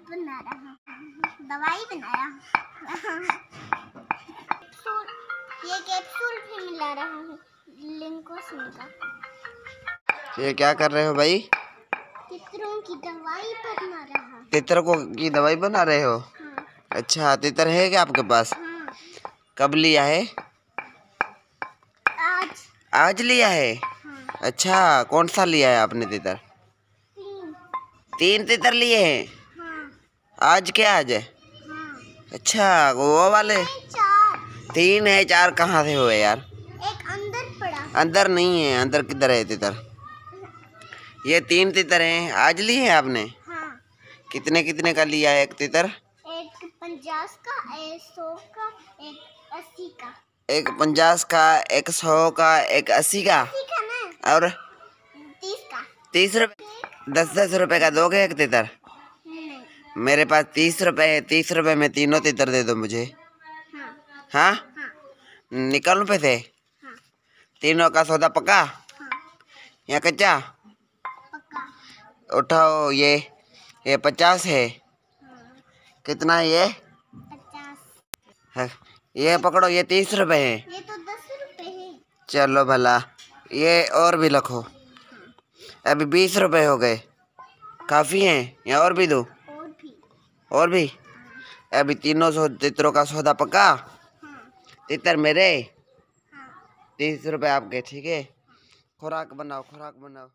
बना रहा हूँ, दवाई बनाया। ये कैप्सूल भी मिला रहा हूँ लिंकोसिन का। ये क्या कर रहे हो भाई? तितरों की दवाई बना रहा। तितरों की दवाई बना रहे हो? हाँ। अच्छा, तितर है क्या आपके पास? हाँ। कब लिया है? आज लिया है? हाँ। अच्छा, कौन सा लिया है आपने तितर? 3 तितर लिए हैं? हाँ। आज क्या आज है? हाँ। अच्छा, वो वाले 4। 3 है, 4 कहाँ से हुए यार? एक अंदर पड़ा। अंदर नहीं है, अंदर किधर है तितर? ये 3 तितर हैं, आज लिए हैं आपने? हाँ। कितने कितने का लिया है एक तितर? एक 50 का, एक 100 का, एक 80 का। एक 50 का, एक 100 का, एक 80 का, 80 का ना? और 30 का। 30 रुपये? 10-10 रुपए का दोगे एक तितर? नहीं। मेरे पास 30 रुपए है, 30 रुपए में तीनों तितर दे दो मुझे। हाँ। हाँ? हाँ। निकालूं पैसे? हाँ। तीनों का सौदा पक्का हाँ। या कच्चा? पक्का। उठाओ, ये 50 है। हाँ। कितना है ये? 50 है। ये पकड़ो, ये 30 रुपए है। ये तो 10 रुपए है। चलो भला, ये और भी रखो। अभी 20 रुपए हो गए, काफी हैं या और भी दो? और भी? अभी तीनों तितरों का सौदा पक्का? हाँ। तितर मेरे? हाँ। 30 रुपए आपके, ठीक है? खुराक बनाओ, खुराक बनाओ।